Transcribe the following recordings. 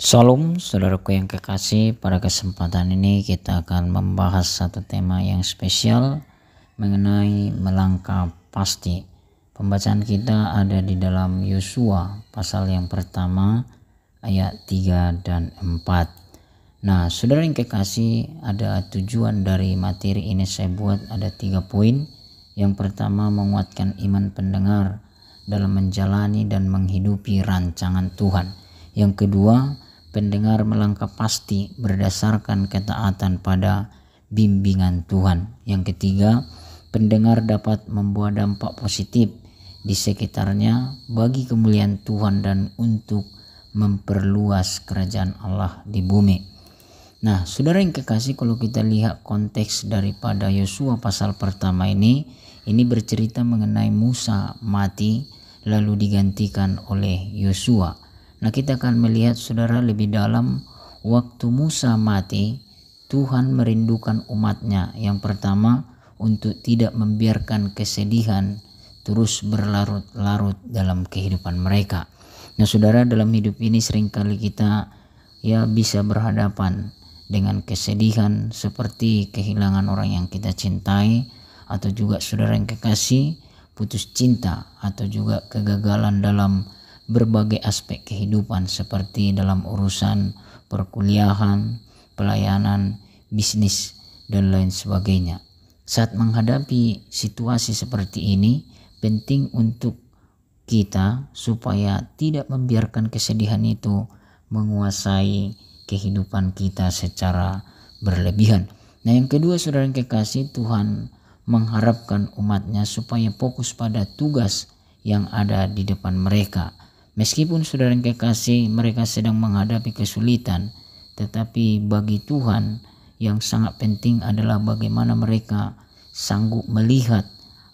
Shalom saudaraku yang kekasih, pada kesempatan ini kita akan membahas satu tema yang spesial mengenai melangkah pasti. Pembacaan kita ada di dalam Yosua pasal yang pertama ayat 3 dan 4. Nah saudara yang kekasih, ada tujuan dari materi ini saya buat ada 3 poin. Yang pertama, menguatkan iman pendengar dalam menjalani dan menghidupi rancangan Tuhan. Yang kedua, pendengar melangkah pasti berdasarkan ketaatan pada bimbingan Tuhan. Yang ketiga, pendengar dapat membawa dampak positif di sekitarnya bagi kemuliaan Tuhan dan untuk memperluas kerajaan Allah di bumi. Nah, saudara yang kekasih, kalau kita lihat konteks daripada Yosua pasal pertama ini bercerita mengenai Musa mati lalu digantikan oleh Yosua. Nah, kita akan melihat saudara lebih dalam, waktu Musa mati, Tuhan merindukan umatnya. Yang pertama, untuk tidak membiarkan kesedihan terus berlarut-larut dalam kehidupan mereka. Nah saudara, dalam hidup ini seringkali kita bisa berhadapan dengan kesedihan seperti kehilangan orang yang kita cintai, atau juga saudara yang kekasih putus cinta, atau juga kegagalan dalam berbagai aspek kehidupan seperti dalam urusan perkuliahan, pelayanan, bisnis, dan lain sebagainya. Saat menghadapi situasi seperti ini, penting untuk kita supaya tidak membiarkan kesedihan itu menguasai kehidupan kita secara berlebihan. Nah yang kedua saudara yang kekasih, Tuhan mengharapkan umatnya supaya fokus pada tugas yang ada di depan mereka. Meskipun saudara yang kekasih, mereka sedang menghadapi kesulitan, tetapi bagi Tuhan yang sangat penting adalah bagaimana mereka sanggup melihat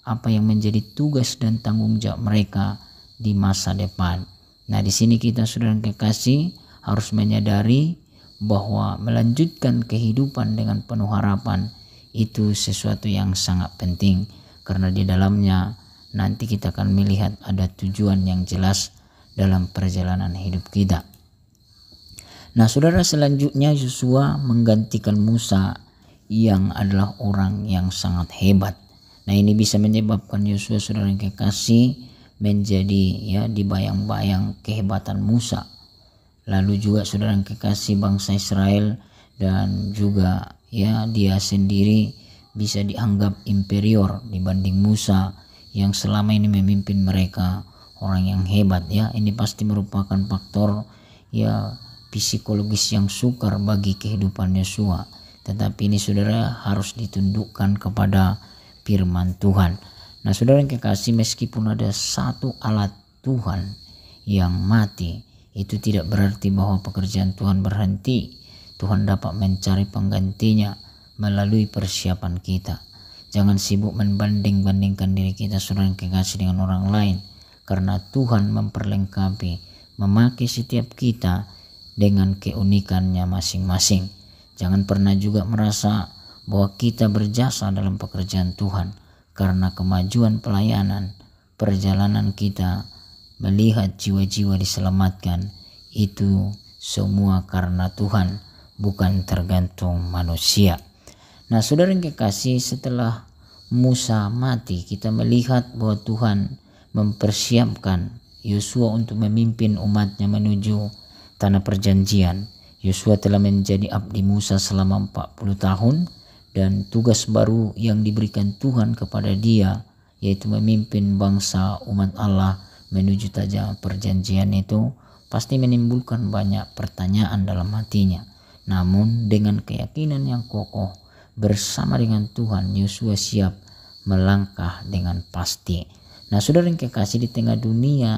apa yang menjadi tugas dan tanggung jawab mereka di masa depan. Nah di sini kita saudara yang kekasih harus menyadari bahwa melanjutkan kehidupan dengan penuh harapan itu sesuatu yang sangat penting, karena di dalamnya nanti kita akan melihat ada tujuan yang jelas dalam perjalanan hidup kita. Nah saudara, selanjutnya Yosua menggantikan Musa yang adalah orang yang sangat hebat. Nah ini bisa menyebabkan Yosua saudara yang kekasih menjadi dibayang-bayang kehebatan Musa. Lalu juga saudara yang kekasih, bangsa Israel dan juga dia sendiri bisa dianggap inferior dibanding Musa yang selama ini memimpin mereka, orang yang hebat. Ini pasti merupakan faktor psikologis yang sukar bagi kehidupan Yosua. Tetapi ini saudara harus ditundukkan kepada firman Tuhan. Nah saudara yang kekasih, meskipun ada satu alat Tuhan yang mati, itu tidak berarti bahwa pekerjaan Tuhan berhenti. Tuhan dapat mencari penggantinya melalui persiapan kita. Jangan sibuk membanding-bandingkan diri kita saudara yang kekasih dengan orang lain, karena Tuhan memperlengkapi, memakai setiap kita dengan keunikannya masing-masing. Jangan pernah juga merasa bahwa kita berjasa dalam pekerjaan Tuhan, karena kemajuan pelayanan, perjalanan kita melihat jiwa-jiwa diselamatkan, itu semua karena Tuhan, bukan tergantung manusia. Nah saudara yang kekasih, setelah Musa mati, kita melihat bahwa Tuhan mempersiapkan Yosua untuk memimpin umatnya menuju tanah perjanjian. Yosua telah menjadi abdi Musa selama 40 tahun, dan tugas baru yang diberikan Tuhan kepada dia, yaitu memimpin bangsa umat Allah menuju tanah perjanjian, itu pasti menimbulkan banyak pertanyaan dalam hatinya. Namun dengan keyakinan yang kokoh bersama dengan Tuhan, Yosua siap melangkah dengan pasti. Nah saudara yang kekasih, di tengah dunia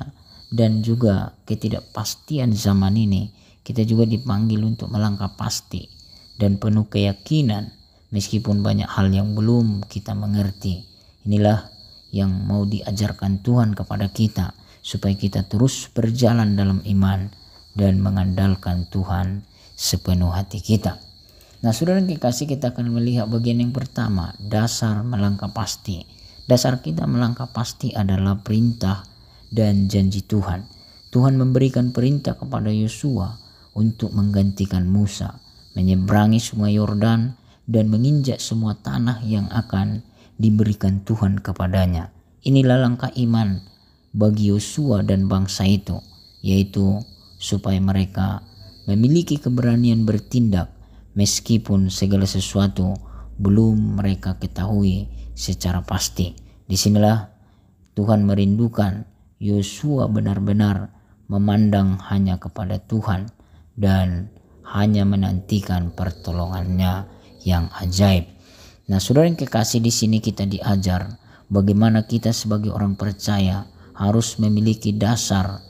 dan juga ketidakpastian zaman ini, kita juga dipanggil untuk melangkah pasti dan penuh keyakinan meskipun banyak hal yang belum kita mengerti. Inilah yang mau diajarkan Tuhan kepada kita, supaya kita terus berjalan dalam iman dan mengandalkan Tuhan sepenuh hati kita. Nah saudara yang kekasih, kita akan melihat bagian yang pertama, dasar melangkah pasti. Dasar kita melangkah pasti adalah perintah dan janji Tuhan. Tuhan memberikan perintah kepada Yosua untuk menggantikan Musa, menyeberangi sungai Yordan dan menginjak semua tanah yang akan diberikan Tuhan kepadanya. Inilah langkah iman bagi Yosua dan bangsa itu, yaitu supaya mereka memiliki keberanian bertindak meskipun segala sesuatu belum mereka ketahui secara pasti. Disinilah Tuhan merindukan Yosua benar-benar memandang hanya kepada Tuhan dan hanya menantikan pertolongannya yang ajaib. Nah, saudara yang kekasih, di sini kita diajar bagaimana kita sebagai orang percaya harus memiliki dasar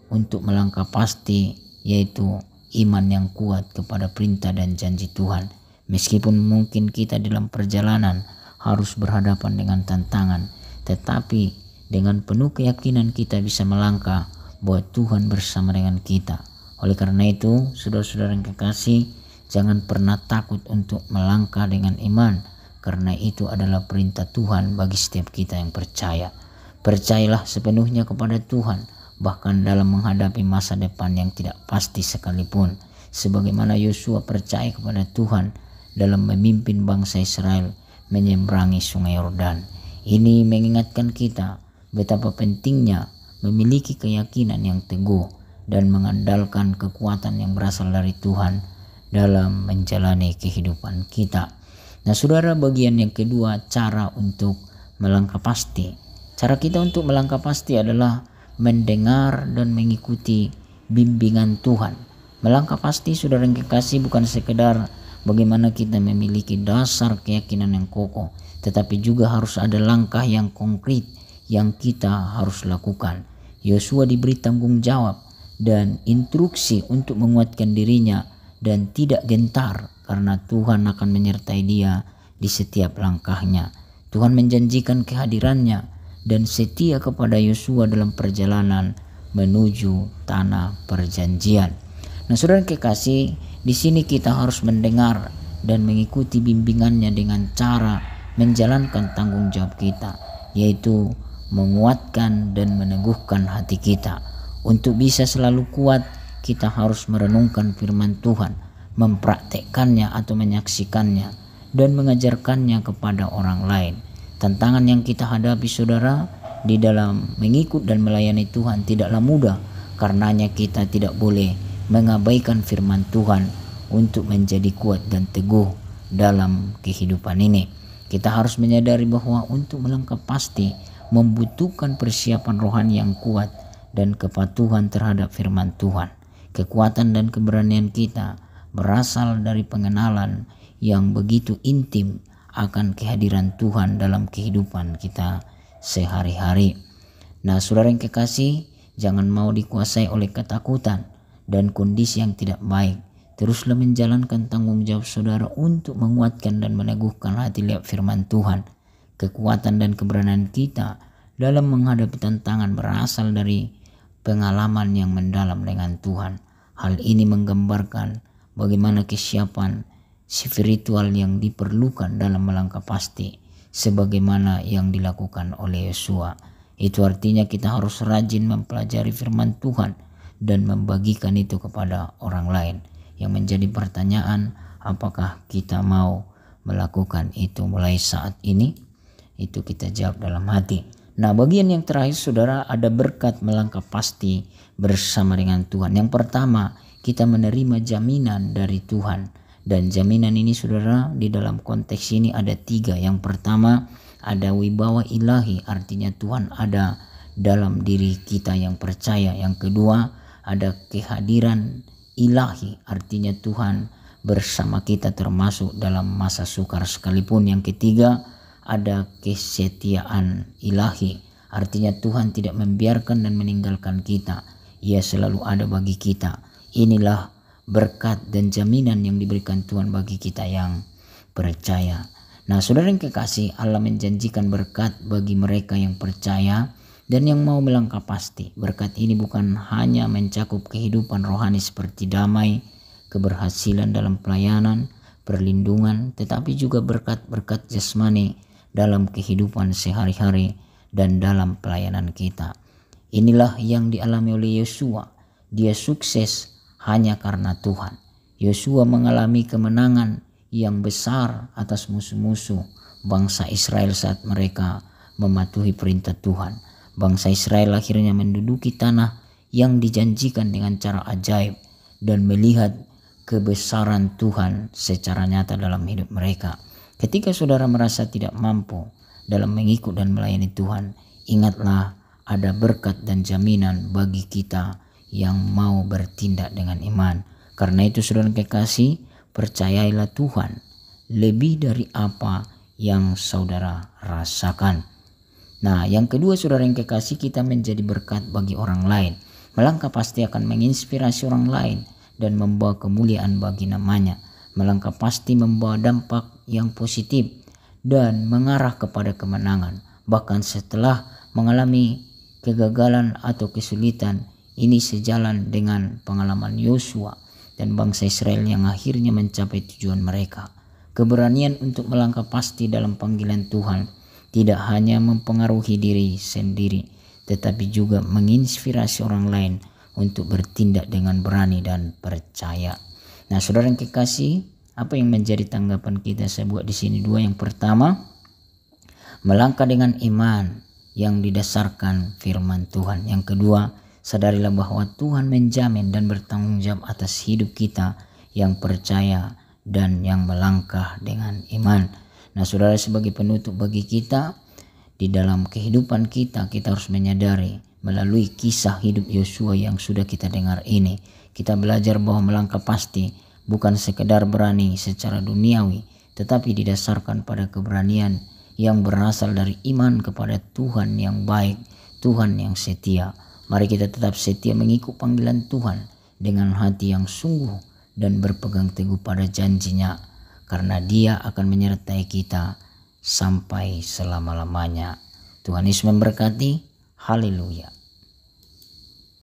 untuk melangkah pasti, yaitu iman yang kuat kepada perintah dan janji Tuhan. Meskipun mungkin kita dalam perjalanan harus berhadapan dengan tantangan, tetapi dengan penuh keyakinan kita bisa melangkah bahwa Tuhan bersama dengan kita. Oleh karena itu, saudara-saudara yang kekasih, jangan pernah takut untuk melangkah dengan iman, karena itu adalah perintah Tuhan bagi setiap kita yang percaya. Percayalah sepenuhnya kepada Tuhan, bahkan dalam menghadapi masa depan yang tidak pasti sekalipun, sebagaimana Yosua percaya kepada Tuhan dalam memimpin bangsa Israel menyeberangi sungai Yordan. Ini mengingatkan kita betapa pentingnya memiliki keyakinan yang teguh dan mengandalkan kekuatan yang berasal dari Tuhan dalam menjalani kehidupan kita. Nah, saudara, bagian yang kedua, cara untuk melangkah pasti. Cara kita untuk melangkah pasti adalah mendengar dan mengikuti bimbingan Tuhan. Melangkah pasti, saudara yang kekasih, bukan sekedar bagaimana kita memiliki dasar keyakinan yang kokoh, tetapi juga harus ada langkah yang konkret yang kita harus lakukan. Yosua diberi tanggung jawab dan instruksi untuk menguatkan dirinya dan tidak gentar, karena Tuhan akan menyertai dia di setiap langkahnya. Tuhan menjanjikan kehadirannya dan setia kepada Yosua dalam perjalanan menuju tanah perjanjian. Nah, saudara kekasih, di sini kita harus mendengar dan mengikuti bimbingannya dengan cara menjalankan tanggung jawab kita, yaitu menguatkan dan meneguhkan hati kita. Untuk bisa selalu kuat, kita harus merenungkan firman Tuhan, mempraktekkannya atau menyaksikannya, dan mengajarkannya kepada orang lain. Tantangan yang kita hadapi, saudara, di dalam mengikut dan melayani Tuhan tidaklah mudah, karenanya kita tidak boleh mengabaikan firman Tuhan untuk menjadi kuat dan teguh dalam kehidupan ini. Kita harus menyadari bahwa untuk melangkah pasti membutuhkan persiapan rohani yang kuat dan kepatuhan terhadap firman Tuhan. Kekuatan dan keberanian kita berasal dari pengenalan yang begitu intim akan kehadiran Tuhan dalam kehidupan kita sehari-hari. Nah, saudara yang kekasih, jangan mau dikuasai oleh ketakutan dan kondisi yang tidak baik. Teruslah menjalankan tanggung jawab saudara untuk menguatkan dan meneguhkan hati lewat firman Tuhan. Kekuatan dan keberanian kita dalam menghadapi tantangan berasal dari pengalaman yang mendalam dengan Tuhan. Hal ini menggambarkan bagaimana kesiapan spiritual yang diperlukan dalam melangkah pasti, sebagaimana yang dilakukan oleh Yosua. Itu artinya kita harus rajin mempelajari firman Tuhan dan membagikan itu kepada orang lain. Yang menjadi pertanyaan, apakah kita mau melakukan itu mulai saat ini? Itu kita jawab dalam hati. Nah, bagian yang terakhir, saudara, ada berkat melangkah pasti bersama dengan Tuhan. Yang pertama, kita menerima jaminan dari Tuhan. Dan jaminan ini, saudara, di dalam konteks ini ada 3. Yang pertama, ada wibawa ilahi, artinya Tuhan ada dalam diri kita yang percaya. Yang kedua, ada kehadiran ilahi, artinya Tuhan bersama kita termasuk dalam masa sukar sekalipun. Yang ketiga, ada kesetiaan ilahi, artinya Tuhan tidak membiarkan dan meninggalkan kita. Ia selalu ada bagi kita. Inilah berkat dan jaminan yang diberikan Tuhan bagi kita yang percaya. Nah, saudara yang kekasih, Allah menjanjikan berkat bagi mereka yang percaya dan yang mau melangkah pasti. Berkat ini bukan hanya mencakup kehidupan rohani seperti damai, keberhasilan dalam pelayanan, perlindungan, tetapi juga berkat-berkat jasmani dalam kehidupan sehari-hari dan dalam pelayanan kita. Inilah yang dialami oleh Yosua. Dia sukses hanya karena Tuhan. Yosua mengalami kemenangan yang besar atas musuh-musuh bangsa Israel saat mereka mematuhi perintah Tuhan. Bangsa Israel akhirnya menduduki tanah yang dijanjikan dengan cara ajaib dan melihat kebesaran Tuhan secara nyata dalam hidup mereka. Ketika saudara merasa tidak mampu dalam mengikut dan melayani Tuhan, ingatlah ada berkat dan jaminan bagi kita yang mau bertindak dengan iman. Karena itu saudara kekasih, percayailah Tuhan lebih dari apa yang saudara rasakan. Nah, yang kedua saudara yang kekasih, kita menjadi berkat bagi orang lain. Melangkah pasti akan menginspirasi orang lain dan membawa kemuliaan bagi namanya. Melangkah pasti membawa dampak yang positif dan mengarah kepada kemenangan. Bahkan setelah mengalami kegagalan atau kesulitan, ini sejalan dengan pengalaman Yosua dan bangsa Israel yang akhirnya mencapai tujuan mereka. Keberanian untuk melangkah pasti dalam panggilan Tuhan tidak hanya mempengaruhi diri sendiri, tetapi juga menginspirasi orang lain untuk bertindak dengan berani dan percaya. Nah, saudara yang kekasih, apa yang menjadi tanggapan kita? Saya buat di sini dua. Yang pertama, melangkah dengan iman yang didasarkan firman Tuhan. Yang kedua, sadarilah bahwa Tuhan menjamin dan bertanggung jawab atas hidup kita yang percaya dan yang melangkah dengan iman. Nah, saudara, sebagai penutup bagi kita, di dalam kehidupan kita harus menyadari melalui kisah hidup Yosua yang sudah kita dengar ini, kita belajar bahwa melangkah pasti bukan sekedar berani secara duniawi, tetapi didasarkan pada keberanian yang berasal dari iman kepada Tuhan yang baik, Tuhan yang setia. Mari kita tetap setia mengikut panggilan Tuhan dengan hati yang sungguh dan berpegang teguh pada janjinya, karena Dia akan menyertai kita sampai selama-lamanya. Tuhan Yesus memberkati. Haleluya.